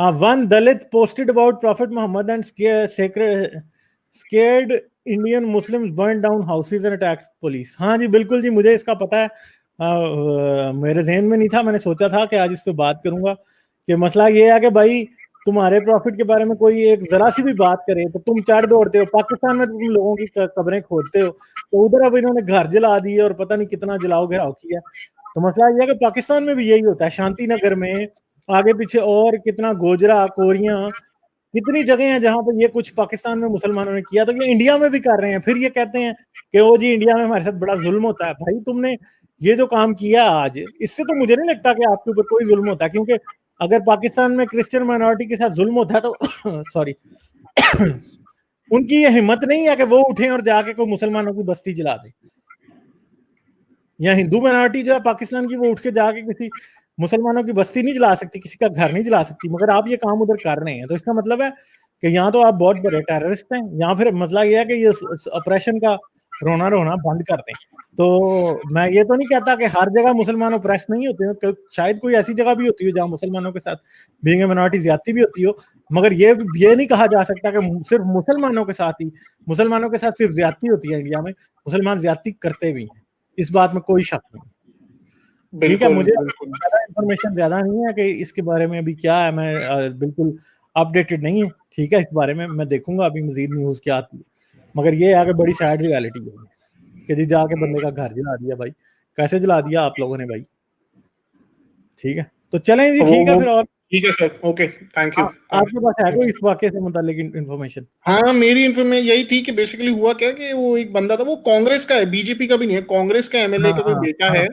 हाँ, one dalit posted about prophet Muhammad and scared Indian Muslims burn down houses and attack police. हाँ जी बिल्कुल जी, मुझे इसका पता है। मेरे जहन में नहीं था, मैंने सोचा था कि आज इस पे बात करूंगा कि मसला ये है कि भाई तुम्हारे प्रॉफिट के बारे में कोई एक जरा सी भी बात करे तो तुम चढ़ दौड़ते हो। पाकिस्तान में तुम लोगों की कब्रें खोदते हो, तो उधर अब इन्होंने घर जला दिए और पता नहीं कितना जलाओ घेराव किया। तो मसला ये है कि पाकिस्तान में भी यही होता है, शांति नगर में आगे पीछे और कितना गोजरा कोरियां कितनी जगह हैं जहां पर ये कुछ पाकिस्तान में मुसलमानों ने किया, तो ये इंडिया में भी कर रहे हैं। फिर ये कहते हैं कि ओ जी इंडिया में हमारे साथ बड़ा जुल्म होता है। भाई तुमने ये जो काम किया आज, इससे तो मुझे नहीं लगता कि आपके ऊपर कोई जुल्म होता है, क्योंकि अगर पाकिस्तान में क्रिश्चियन माइनॉरिटी के साथ जुल्म होता है तो सॉरी उनकी ये हिम्मत नहीं है कि वो उठे और जाके कोई मुसलमानों की बस्ती जला दे, या हिंदू माइनॉरिटी जो है पाकिस्तान की वो उठ के जाके किसी मुसलमानों की बस्ती नहीं जला सकती, किसी का घर नहीं जला सकती। मगर आप ये काम उधर कर रहे हैं, तो इसका मतलब है कि यहाँ तो आप बहुत बड़े टेररिस्ट हैं। यहाँ फिर मसला ये है कि ये ऑपरेशन का रोना रोना बंद कर दें। तो मैं ये तो नहीं कहता कि हर जगह मुसलमान ऑपरेस नहीं होते हैं, शायद कोई ऐसी जगह भी होती है जहाँ मुसलमानों के साथ बीइंग ए माइनॉरिटी ज्यादती भी होती हो, मगर ये नहीं कहा जा सकता कि सिर्फ मुसलमानों के साथ ही मुसलमानों के साथ सिर्फ ज्यादती होती है। इंडिया में मुसलमान ज्यादती करते भी हैं, इस बात में कोई शक नहीं। ठीक है, मुझे ज्यादा इन्फॉर्मेशन ज्यादा नहीं है कि इसके बारे में अभी क्या है, मैं बिल्कुल अपडेटेड नहीं हूँ। ठीक है, इस बारे में मैं देखूंगा अभी मजीद न्यूज क्या आती है, मगर ये है कि बड़ी सैड रियलिटी है कि जी जाके बंदे का घर जला दिया। भाई कैसे जला दिया आप लोगों ने भाई? ठीक है, तो चलें जी, ठीक है फिर। और ठीक है सर, ओके, थैंक यू। आपके पास है कोई इस वाकये से मुतालिक इन्फॉर्मेशन? हाँ, मेरी इन्फॉर्मेशन यही थी कि बेसिकली हुआ क्या कि वो एक बंदा था, वो कांग्रेस का है, बीजेपी का भी नहीं है, कांग्रेस का एमएलए का कोई बेटा है।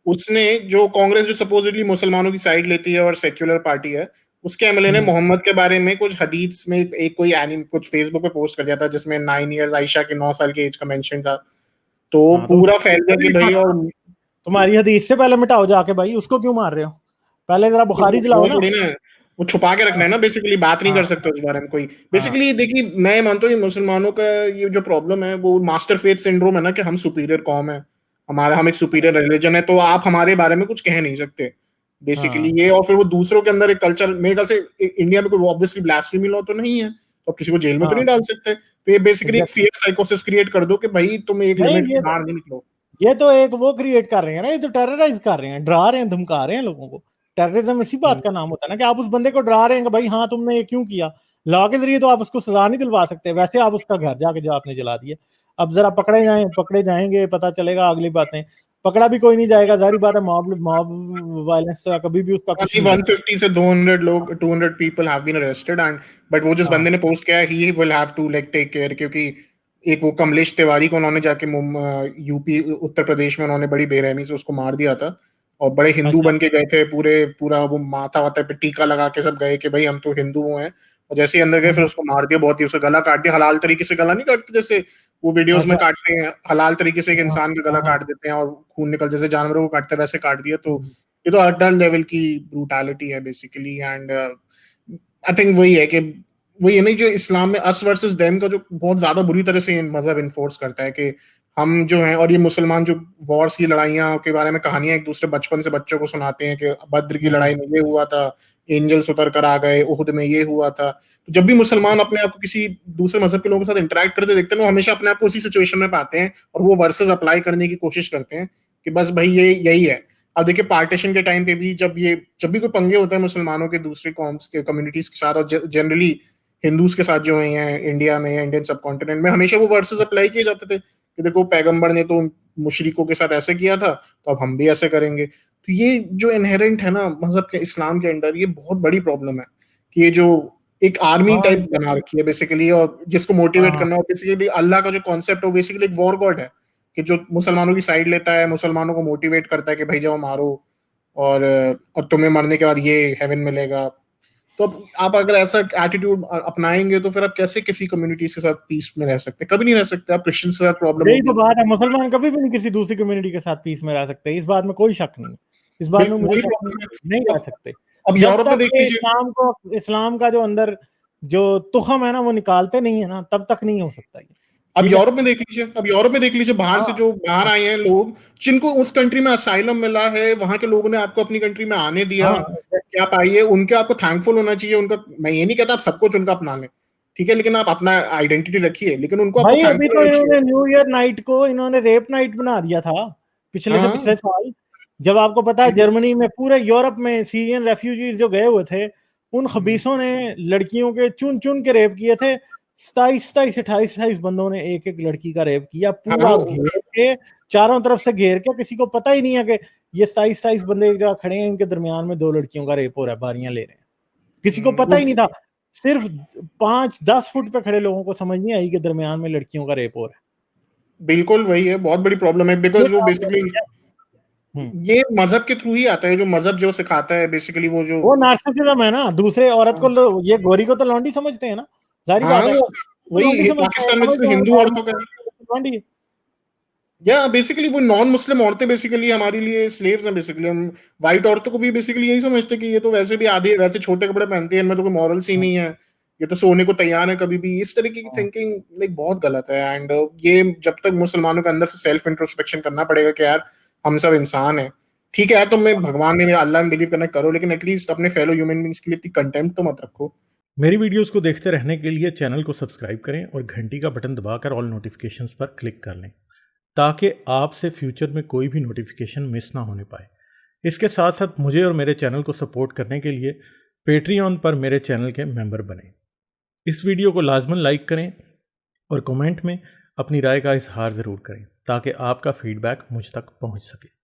उसने जो कांग्रेस जो सपोजिटली मुसलमानों की साइड लेती है और सेक्युलर पार्टी है, उसके एमएलए ने मोहम्मद के बारे में कुछ हदीस में एक कोई कुछ फेसबुक पे पोस्ट कर दिया था जिसमें 9 इयर्स आयशा के 9 साल के एज का मेंशन था। तो पूरा फैल गया कि भाई, और तुम्हारी हदीस से पहले मिटाओ जाके भाई, उसको क्यों मार रहे हो? पहले जरा बुखारी जलाओ ना। वो छुपा के रखना है ना, बेसिकली बात नहीं कर सकते उस बारे में कोई। बेसिकली देखिए, मैं मानता हूँ मुसलमानों का ये जो प्रॉब्लम है वो मास्टर फेथ सिंड्रोम है ना, कि हम सुपीरियर कौम है, हम एक सुपीरियर रिलीजन है, तो आप हमारे बारे में कुछ कह नहीं सकते बेसिकली ये। और फिर वो दूसरों के अंदर एक कल्चर, मेरे ख्याल से इंडिया में कोई ऑब्वियसली ब्लास्फेमी लॉ तो नहीं है, तो आप किसी को जेल में तो नहीं डाल सकते। तो ये बेसिकली एक फेक साइकोसिस क्रिएट कर दो कि भाई तुम एक लिमिट के बाहर नहीं निकलो। ये तो एक वो क्रिएट कर रहे हैं ना, ये तो टेरराइज कर रहे हैं, डरा रहे हैं, धमका रहे हैं लोगों को। टेररिज्म इसी बात का नाम होता है ना, कि आप उस बंदे को डरा रहे हैं कि भाई हाँ तुमने ये क्यों किया। लॉ के जरिए तो आप उसको सजा नहीं दिलवा सकते, वैसे आप उसका घर जाके जो आपने जला दिया। अब जरा पकड़े जाएंगे, पता चलेगा अगली बातें। पकड़ा भी कोई नहीं जाएगा, जारी बात है, मॉब वायलेंस तो कभी भी उसका कुछ नहीं। 150 से 200 लोग, 200 people have been arrested and but वो जिस बंदे ने पोस्ट किया है, he will have to like take care, क्योंकि एक वो कमलेश तिवारी को उन्होंने जाके यूपी उत्तर प्रदेश में उन्होंने बड़ी बेरहमी से उसको मार दिया था, और बड़े हिंदू बन के गए थे, पूरा वो माथा वाता पे टीका लगा के सब गए कि भाई हम तो हिंदू हैं, और जैसे ही अंदर गए फिर उसको मार दिया, बहुत ही उसका गला काट दिया। हलाल तरीके से गला नहीं काटते जैसे वो वीडियोस में काटते हैं, हलाल तरीके से एक इंसान का गला काट देते हैं और खून निकल, जैसे जानवरों को काटते हैं वैसे काट दिया। तो ये तो अडर लेवल की ब्रूटैलिटी है बेसिकली। एंड आई थिंक वही है कि वही है नहीं, जो इस्लाम में अस वर्सेस देम का जो बहुत ज्यादा बुरी तरह से मजहब इन्फोर्स करता है कि हम जो हैं, और ये मुसलमान जो वॉर्स की लड़ाइयाँ के बारे में कहानियां एक दूसरे बचपन से बच्चों को सुनाते हैं कि बद्र की लड़ाई में ये हुआ था, एंजल्स उतर कर आ गए, उहुद में ये हुआ था। तो जब भी मुसलमान अपने आप को किसी दूसरे मजहब के लोगों के साथ इंटरेक्ट करते देखते हैं, वो हमेशा अपने आप को उसी सिचुएशन में पाते हैं और वो वर्सेस अप्लाई करने की कोशिश करते हैं कि बस भाई ये यही है। अब देखिए, पार्टीशन के टाइम पे भी जब भी कोई पंगे होते हैं मुसलमानों के दूसरे कॉम्स के कम्युनिटीज के साथ, और जनरली हिंदूज के साथ जो हैं इंडिया में या इंडियन सब कॉन्टिनेंट में, हमेशा वो वर्सेस अप्लाई किए जाते थे कि देखो पैगंबर ने तो मुशरिकों के साथ ऐसे किया था, तो अब हम भी ऐसे करेंगे। तो ये जो इनहेरेंट है ना मजहब के, इस्लाम के अंदर, ये बहुत बड़ी प्रॉब्लम है कि ये जो एक आर्मी टाइप बना रखी है बेसिकली, और जिसको मोटिवेट करना, और बेसिकली अल्लाह का जो कॉन्सेप्ट है वो बेसिकली एक वॉर गॉड है कि जो मुसलमानों की साइड लेता है, मुसलमानों को मोटिवेट करता है कि भाई जाओ मारो, और तुम्हें मरने के बाद ये हेवन मिलेगा। तो अब आप अगर ऐसा एटीट्यूड अपनाएंगे तो फिर आप कैसे किसी कम्युनिटी के साथ पीस में रह सकते? कभी नहीं रह सकते। आप क्रिश्चियन के साथ प्रॉब्लम यही तो बात है, मुसलमान कभी भी नहीं किसी दूसरी कम्युनिटी के साथ पीस में रह सकते, इस बात में कोई शक नहीं। इस बात में मुझे शक नहीं रह सकते अब जब यूरोप में तक इस्लाम का जो अंदर जो तुखम है ना वो निकालते नहीं है ना, तब तक नहीं हो सकता ये। अब यूरोप में देख लीजिए, बाहर से जो बाहर आए हैं लोग, जिनको उस कंट्री में असाइलम मिला है, वहां के लोगों ने आपको अपनी कंट्री में आने दिया कि आप आइए, उनके आपको थैंकफुल होना चाहिए। उनका, मैं ये नहीं कहता आप सब कुछ उनका अपना लें, ठीक है, लेकिन आप अपना आइडेंटिटी रखिए, लेकिन उनको आपको भाई अभी थैंकफुल तो होना इन्होंने चाहिए। न्यू ईयर नाइट को इन्होंने रेप नाइट बना दिया था पिछले से पिछले साल। जब आपको पता है जर्मनी में, पूरे यूरोप में सीरियन रेफ्यूजीज जो गए हुए थे, उन खबीसों ने लड़कियों के चुन चुन के रेप किए थे। 27 28 बंदों ने एक एक लड़की का रेप किया, पूरा घेर के, चारों तरफ से घेर के। किसी को पता ही नहीं है कि ये 27 बंदे एक जगह खड़े हैं, इनके दरमियान में 2 लड़कियों का रेप हो रहा है, बारियां ले रहे हैं। किसी को पता ही नहीं था। सिर्फ 5-10 फुट पे खड़े लोगों को समझ नहीं आई कि दरमियान में लड़कियों का रेप हो रहा है। बिल्कुल वही है, बहुत बड़ी प्रॉब्लम है, बिकॉज वो बेसिकली ये मजहब के थ्रू ही आता है, जो मजहब जो सिखाता है बेसिकली, वो नार्सिसिज्म है ना। दूसरे औरत को ये गोरी को तो लौंडी समझते हैं ना, जाहिर बात है। वही पाकिस्तान में जैसे हिंदू औरतों का लौंडी, या बेसिकली वो नॉन मुस्लिम औरतें बेसिकली हमारे लिए स्लेव्स हैं। बेसिकली हम व्हाइट औरतों को भी बेसिकली यही समझते कि ये तो वैसे भी आधे वैसे छोटे कपड़े पहनती है, इनमें तो कोई मॉरल्स ही नहीं है, ये तो सोने को तैयार है कभी भी। इस तरीके की थिंकिंग लाइक बहुत गलत है। एंड ये जब तक मुसलमानों के अंदर से सेल्फ इंट्रोस्पेक्शन करना पड़ेगा कि यार हम सब इंसान है, ठीक है, तो मैं भगवान में, अल्लाह में बिलीव करना करो, लेकिन एटलीस्ट अपने फेलो ह्यूमन बींग्स के लिए इतनी कंटेम्प्ट तो मत रखो। मेरी वीडियोस को देखते रहने के लिए चैनल को सब्सक्राइब करें और घंटी का बटन दबाकर ऑल नोटिफिकेशंस पर क्लिक कर लें, ताकि आपसे फ्यूचर में कोई भी नोटिफिकेशन मिस ना होने पाए। इसके साथ साथ मुझे और मेरे चैनल को सपोर्ट करने के लिए पेट्रियन पर मेरे चैनल के मेंबर बने। इस वीडियो को लाजमन लाइक करें और कमेंट में अपनी राय का इजहार ज़रूर करें, ताकि आपका फीडबैक मुझ तक पहुंच सके।